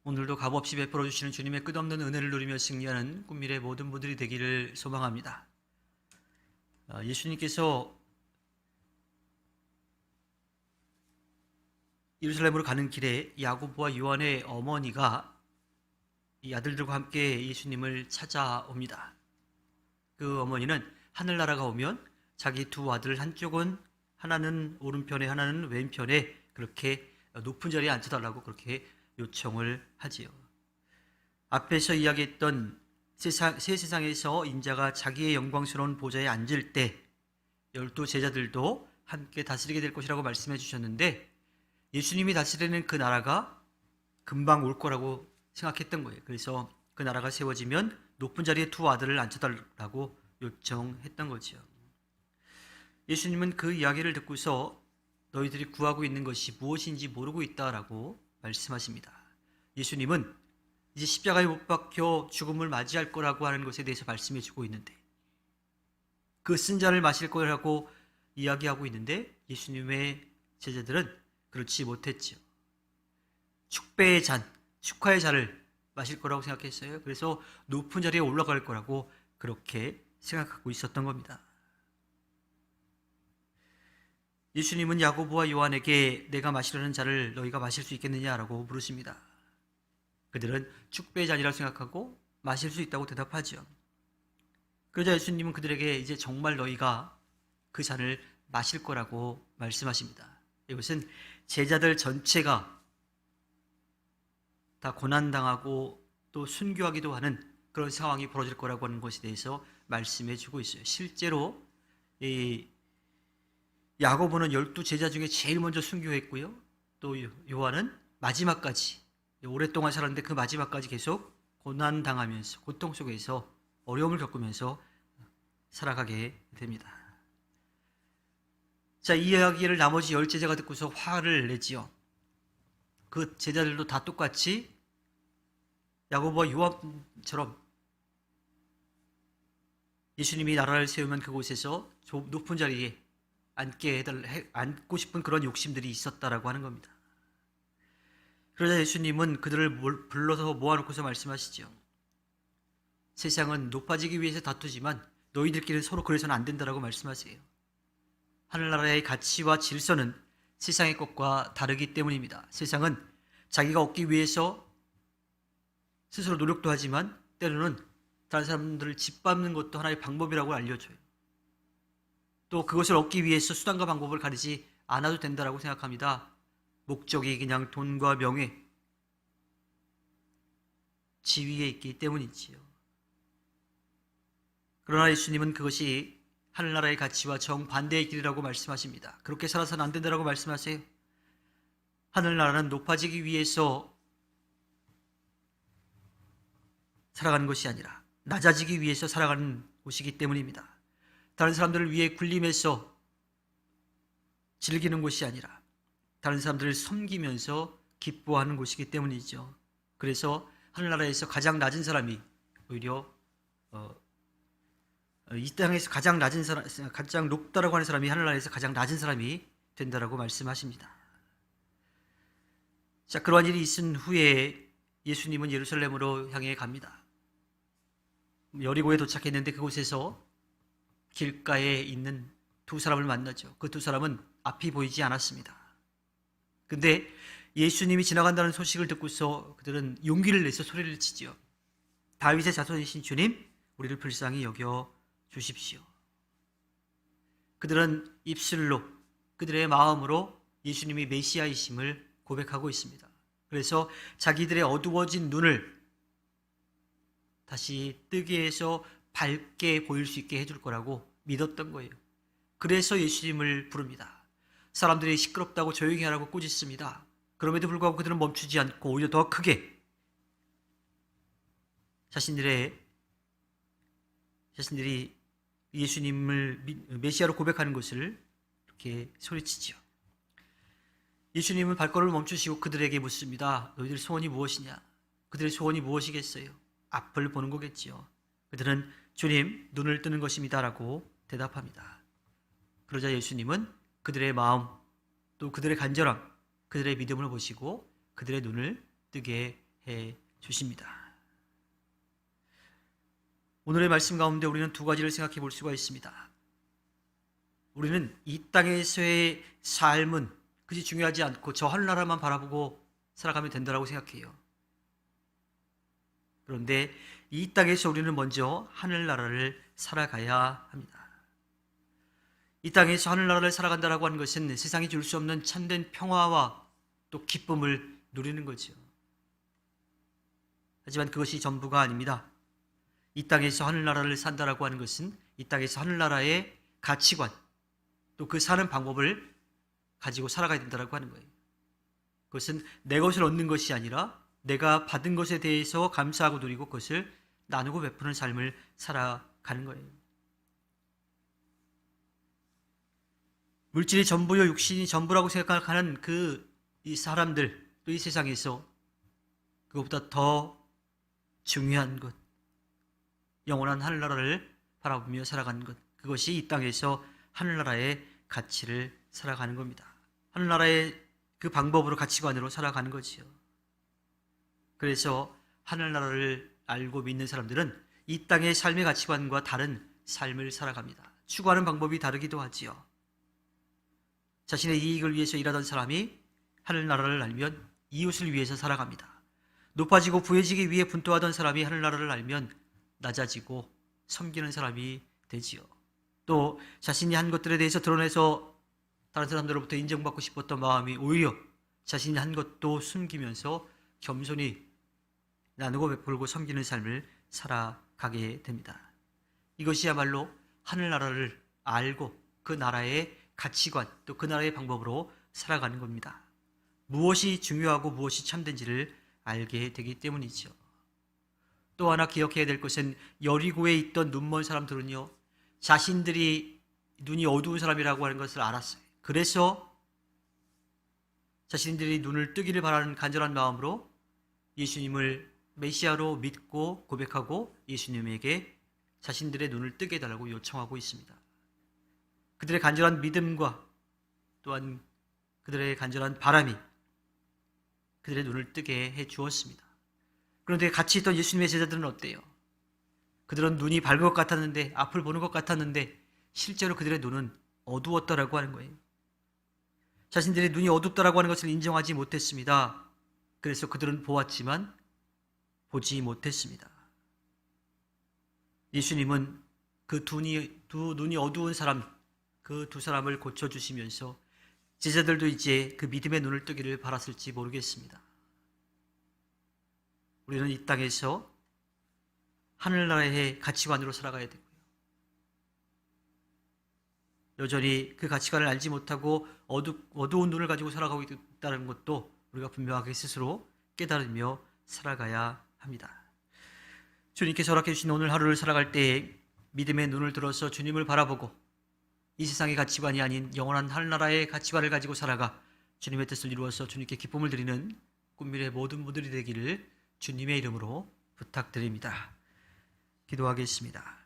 오늘도 값없이 베풀어 주시는 주님의 끝없는 은혜를 누리며 승리하는 꿈미래 모든 분들이 되기를 소망합니다. 예수님께서 예루살렘으로 가는 길에 야고보와 요한의 어머니가 이 아들들과 함께 예수님을 찾아옵니다. 그 어머니는 하늘나라가 오면 자기 두 아들 한쪽은 하나는 오른편에 하나는 왼편에 그렇게 높은 자리에 앉혀달라고 그렇게 요청을 하지요. 앞에서 이야기했던 새 세상에서 인자가 자기의 영광스러운 보좌에 앉을 때 12 제자들도 함께 다스리게 될 것이라고 말씀해 주셨는데 예수님이 다스리는 그 나라가 금방 올 거라고 생각했던 거예요. 그래서 그 나라가 세워지면 높은 자리에 두 아들을 앉혀달라고 요청했던 거죠. 예수님은 그 이야기를 듣고서 너희들이 구하고 있는 것이 무엇인지 모르고 있다라고 말씀하십니다. 예수님은 이제 십자가에 못 박혀 죽음을 맞이할 거라고 하는 것에 대해서 말씀해 주고 있는데 그 쓴 잔을 마실 거라고 이야기하고 있는데 예수님의 제자들은 그렇지 못했죠. 축배의 잔, 축하의 잔을 마실 거라고 생각했어요. 그래서 높은 자리에 올라갈 거라고 그렇게 생각하고 있었던 겁니다. 예수님은 야고보와 요한에게 내가 마시려는 잔을 너희가 마실 수 있겠느냐라고 물으십니다. 그들은 축배의 잔이라고 생각하고 마실 수 있다고 대답하죠. 그러자 예수님은 그들에게 이제 정말 너희가 그 잔을 마실 거라고 말씀하십니다. 이것은 제자들 전체가 다 고난당하고 또 순교하기도 하는 그런 상황이 벌어질 거라고 하는 것에 대해서 말씀해 주고 있어요. 실제로 이 야고보는 12 제자 중에 제일 먼저 순교했고요. 또 요한은 마지막까지 오랫동안 살았는데 그 마지막까지 계속 고난당하면서 고통 속에서 어려움을 겪으면서 살아가게 됩니다. 자, 이 이야기를 나머지 10 제자가 듣고서 화를 내지요. 그 제자들도 다 똑같이 야고보와 요한처럼 예수님이 나라를 세우면 그곳에서 높은 자리에 앉고 싶은 그런 욕심들이 있었다라고 하는 겁니다. 그러자 예수님은 그들을 불러서 모아놓고서 말씀하시죠. 세상은 높아지기 위해서 다투지만 너희들끼리는 서로 그래서는 안 된다라고 말씀하세요. 하늘나라의 가치와 질서는 세상의 것과 다르기 때문입니다. 세상은 자기가 얻기 위해서 스스로 노력도 하지만 때로는 다른 사람들을 짓밟는 것도 하나의 방법이라고 알려줘요. 또 그것을 얻기 위해서 수단과 방법을 가리지 않아도 된다라고 생각합니다. 목적이 그냥 돈과 명예, 지위에 있기 때문이지요. 그러나 예수님은 그것이 하늘나라의 가치와 정반대의 길이라고 말씀하십니다. 그렇게 살아서는 안 된다라고 말씀하세요. 하늘나라는 높아지기 위해서 살아가는 것이 아니라 낮아지기 위해서 살아가는 곳이기 때문입니다. 다른 사람들을 위해 군림해서 즐기는 곳이 아니라 다른 사람들을 섬기면서 기뻐하는 곳이기 때문이죠. 그래서 하늘나라에서 가장 낮은 사람이 오히려 이 땅에서 가장 낮은 사람, 가장 높다라고 하는 사람이 하늘나라에서 가장 낮은 사람이 된다라고 말씀하십니다. 자, 그러한 일이 있은 후에 예수님은 예루살렘으로 향해 갑니다. 여리고에 도착했는데 그곳에서 길가에 있는 두 사람을 만나죠. 그 두 사람은 앞이 보이지 않았습니다. 근데 예수님이 지나간다는 소식을 듣고서 그들은 용기를 내서 소리를 치죠. 다윗의 자손이신 주님, 우리를 불쌍히 여겨 주십시오. 그들은 입술로, 그들의 마음으로 예수님이 메시아이심을 고백하고 있습니다. 그래서 자기들의 어두워진 눈을 다시 뜨게 해서 밝게 보일 수 있게 해줄 거라고 믿었던 거예요. 그래서 예수님을 부릅니다. 사람들이 시끄럽다고 조용히 하라고 꾸짖습니다. 그럼에도 불구하고 그들은 멈추지 않고 오히려 더 크게 자신들이 예수님을 메시아로 고백하는 것을 이렇게 소리치지요. 예수님은 발걸음을 멈추시고 그들에게 묻습니다. 너희들 소원이 무엇이냐? 그들의 소원이 무엇이겠어요? 앞을 보는 거겠지요. 그들은 주님, 눈을 뜨는 것입니다 라고 대답합니다. 그러자 예수님은 그들의 마음, 또 그들의 간절함, 그들의 믿음을 보시고 그들의 눈을 뜨게 해 주십니다. 오늘의 말씀 가운데 우리는 두 가지를 생각해 볼 수가 있습니다. 우리는 이 땅에서의 삶은 그지 중요하지 않고 저 하늘나라만 바라보고 살아가면 된다고 생각해요. 그런데 이 땅에서 우리는 먼저 하늘나라를 살아가야 합니다. 이 땅에서 하늘나라를 살아간다고 하는 것은 세상이 줄 수 없는 참된 평화와 또 기쁨을 누리는 거죠. 하지만 그것이 전부가 아닙니다. 이 땅에서 하늘나라를 산다라고 하는 것은 이 땅에서 하늘나라의 가치관 또 그 사는 방법을 가지고 살아가야 된다고 하는 거예요. 그것은 내 것을 얻는 것이 아니라 내가 받은 것에 대해서 감사하고 누리고 그것을 나누고 베푸는 삶을 살아가는 거예요. 물질이 전부요, 육신이 전부라고 생각하는 이 사람들, 또 이 세상에서 그것보다 더 중요한 것, 영원한 하늘나라를 바라보며 살아가는 것, 그것이 이 땅에서 하늘나라의 가치를 살아가는 겁니다. 하늘나라의 그 방법으로 가치관으로 살아가는 거지요. 그래서 하늘나라를 알고 믿는 사람들은 이 땅의 삶의 가치관과 다른 삶을 살아갑니다. 추구하는 방법이 다르기도 하지요. 자신의 이익을 위해서 일하던 사람이 하늘나라를 알면 이웃을 위해서 살아갑니다. 높아지고 부해지기 위해 분투하던 사람이 하늘나라를 알면 낮아지고 섬기는 사람이 되지요. 또 자신이 한 것들에 대해서 드러내서 다른 사람들로부터 인정받고 싶었던 마음이 오히려 자신이 한 것도 숨기면서 겸손히 나누고 베풀고 섬기는 삶을 살아가게 됩니다. 이것이야말로 하늘나라를 알고 그 나라의 가치관 또 그 나라의 방법으로 살아가는 겁니다. 무엇이 중요하고 무엇이 참된지를 알게 되기 때문이죠. 또 하나 기억해야 될 것은 여리고에 있던 눈먼 사람들은요, 자신들이 눈이 어두운 사람이라고 하는 것을 알았어요. 그래서 자신들이 눈을 뜨기를 바라는 간절한 마음으로 예수님을 메시아로 믿고 고백하고 예수님에게 자신들의 눈을 뜨게 해달라고 요청하고 있습니다. 그들의 간절한 믿음과 또한 그들의 간절한 바람이 그들의 눈을 뜨게 해 주었습니다. 그런데 같이 있던 예수님의 제자들은 어때요? 그들은 눈이 밝은 것 같았는데, 앞을 보는 것 같았는데 실제로 그들의 눈은 어두웠다라고 하는 거예요. 자신들의 눈이 어둡다라고 하는 것을 인정하지 못했습니다. 그래서 그들은 보았지만 보지 못했습니다. 예수님은 그 두 눈이 어두운 사람, 그 두 사람을 고쳐주시면서 제자들도 이제 그 믿음의 눈을 뜨기를 바랐을지 모르겠습니다. 우리는 이 땅에서 하늘나라의 가치관으로 살아가야 되고요. 여전히 그 가치관을 알지 못하고 어두운 눈을 가지고 살아가고 있다는 것도 우리가 분명하게 스스로 깨달으며 살아가야 합니다. 주님께서 허락해 주신 오늘 하루를 살아갈 때에 믿음의 눈을 들어서 주님을 바라보고 이 세상의 가치관이 아닌 영원한 하늘나라의 가치관을 가지고 살아가 주님의 뜻을 이루어서 주님께 기쁨을 드리는 꿈미래 모든 분들이 되기를 주님의 이름으로 부탁드립니다. 기도하겠습니다.